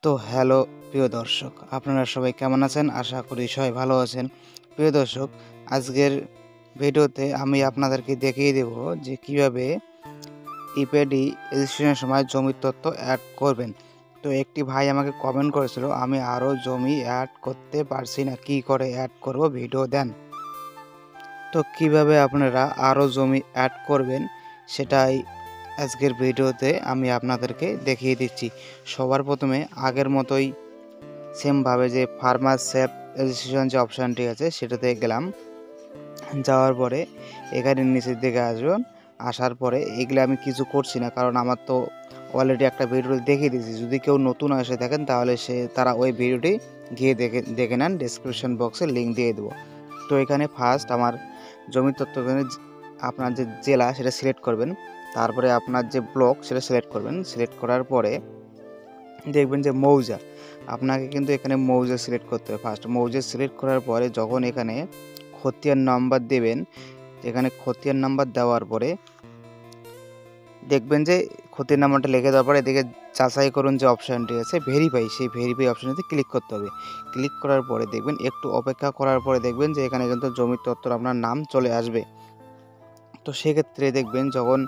তো হ্যালো প্রিয় দর্শক, আপনারা সবাই কেমন আছেন? আশা করি সবাই ভালো আছেন। প্রিয় দর্শক, আজকের ভিডিওতে আমি আপনাদেরকে দেখিয়ে দেব যে কিভাবে ইপেডি রেজিস্ট্রেশনের সময় জমির তথ্য অ্যাড করবেন। তো একটি ভাই আমাকে কমেন্ট করেছিল, আমি আরও জমি অ্যাড করতে পারছি না, কি করে অ্যাড করব, ভিডিও দেন। তো কিভাবে আপনারা আরও জমি অ্যাড করবেন সেটাই আজকের ভিডিওতে আমি আপনাদেরকে দেখিয়ে দিচ্ছি। সবার প্রথমে আগের মতোই সেমভাবে যে ফার্মার সেফ রেজিস্ট্রেশন যে অপশানটি আছে সেটাতে গেলাম। যাওয়ার পরে এখানে নিচের দিকে আসবেন। আসার পরে এগুলো আমি কিছু করছি না, কারণ আমার তো অলরেডি একটা ভিডিও দেখিয়ে দিয়েছি। যদি কেউ নতুন এসে থাকেন তাহলে তারা ওই ভিডিওটি গিয়ে দেখে নেন, ডেসক্রিপশন বক্সে লিঙ্ক দিয়ে দেবো। তো এখানে ফার্স্ট আমার জমির তথ্য, আপনার যে জেলা সেটা সিলেক্ট করবেন, তারপরে আপনার যে ব্লক সেটা সিলেক্ট করবেন। সিলেক্ট করার পরে দেখবেন যে মৌজা, আপনাকে কিন্তু এখানে মৌজা সিলেক্ট করতে হবে। ফার্স্ট মৌজা সিলেক্ট করার পরে যখন এখানে খতিয়ান নাম্বার দেবেন, এখানে খতিয়ান নাম্বার দেওয়ার পরে দেখবেন যে খতিয়ান নাম্বারটা লিখে দেওয়ার পরে এদিকে যাচাই করুন যে অপশানটি আছে ভেরিফাই, সেই ভেরিফাই অপশানটিতে ক্লিক করতে হবে। ক্লিক করার পরে দেখবেন, একটু অপেক্ষা করার পরে দেখবেন যে এখানে কিন্তু জমির তথ্য আপনার নাম চলে আসবে। তো সেক্ষেত্রে দেখবেন যখন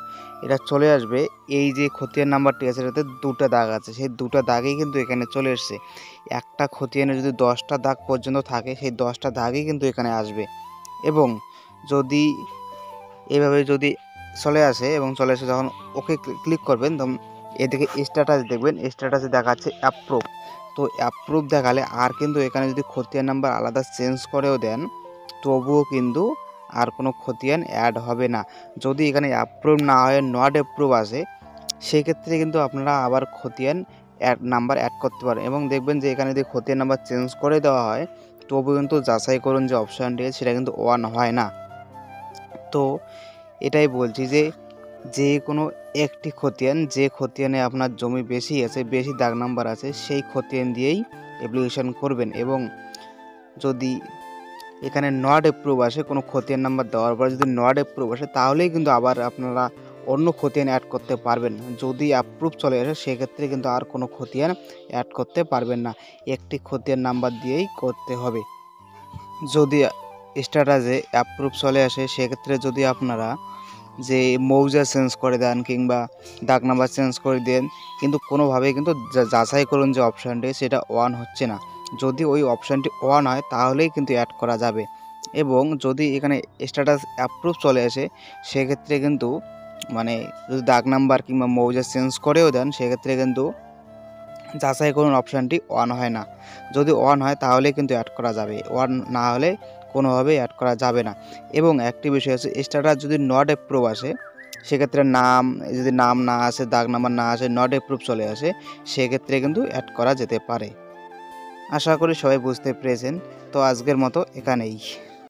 এটা চলে আসবে, এই যে খতিয়ান নাম্বারটি আছে এটাতে দুটো দাগ আছে, সেই দুটো দাগই কিন্তু এখানে চলে এসছে। একটা খতিয়ানে যদি 10টা দাগ পর্যন্ত থাকে, সেই 10টা দাগই কিন্তু এখানে আসবে। এবং যদি এভাবে যদি চলে আসে এবং চলে এসে যখন ওকে ক্লিক করবেন, তখন এদিকে স্ট্যাটাস দেখবেন, স্ট্যাটাসে দেখাচ্ছে অ্যাপ্রুভ। তো অ্যাপ্রুভ দেখালে আর কিন্তু এখানে যদি খতিয়ান নাম্বার আলাদা চেঞ্জ করেও দেন তবুও কিন্তু আর কোনো খতিয়ান অ্যাড হবে না। যদি এখানে অ্যাপ্রুভ না হয়ে নট অ্যাপ্রুভ আসে, সেক্ষেত্রে কিন্তু আপনারা আবার খতিয়ান নাম্বার অ্যাড করতে পারেন। এবং দেখবেন যে এখানে যদি খতিয়ান নাম্বার চেঞ্জ করে দেওয়া হয় তবু কিন্তু যাচাই করুন যে অপশানটি সেটা কিন্তু অন হয় না। তো এটাই বলছি যে কোনো একটি খতিয়ান, যে খতিয়ানে আপনার জমি বেশি আছে, বেশি দাগ নাম্বার আছে, সেই খতিয়ান দিয়েই অ্যাপ্লিকেশন করবেন। এবং যদি এখানে নট অ্যাপ্রুভ আসে, কোনো খতিয়ান নাম্বার দেওয়ার পর যদি নট অ্যাপ্রুভ আসে, তাহলেই কিন্তু আবার আপনারা অন্য খতিয়ান অ্যাড করতে পারবেন। যদি অ্যাপ্রুভ চলে আসে সেক্ষেত্রে কিন্তু আর কোনো খতিয়ান অ্যাড করতে পারবেন না, একটি খতিয়ান নাম্বার দিয়েই করতে হবে। যদি স্ট্যাটাসে অ্যাপ্রুভ চলে আসে সেক্ষেত্রে যদি আপনারা যে মৌজা চেঞ্জ করে দেন কিংবা দাগ নাম্বার চেঞ্জ করে দেন, কিন্তু কোনোভাবেই কিন্তু যাচাই করুন যে অপশানটি সেটা অন হচ্ছে না। যদি ওই অপশানটি অন হয় তাহলেই কিন্তু অ্যাড করা যাবে। এবং যদি এখানে স্ট্যাটাস অ্যাপ্রুভ চলে আসে সেক্ষেত্রে কিন্তু মানে যদি দাগ নাম্বার কিংবা মৌজা চেঞ্জ করেও দেন সেক্ষেত্রে কিন্তু যাচাই করুন অপশানটি অন হয় না। যদি অন হয় তাহলে কিন্তু অ্যাড করা যাবে, অন না হলে কোনোভাবেই অ্যাড করা যাবে না। এবং একটি বিষয় আছে, স্ট্যাটাস যদি নট অ্যাপ্রুভ আসে সেক্ষেত্রে যদি নাম না আসে, দাগ নাম্বার না আসে, নট অ্যাপ্রুভ চলে আসে, সেক্ষেত্রে কিন্তু অ্যাড করা যেতে পারে। আশা করি সবাই বুঝতে পেরেছেন। তো আজকের মতো এখানেই।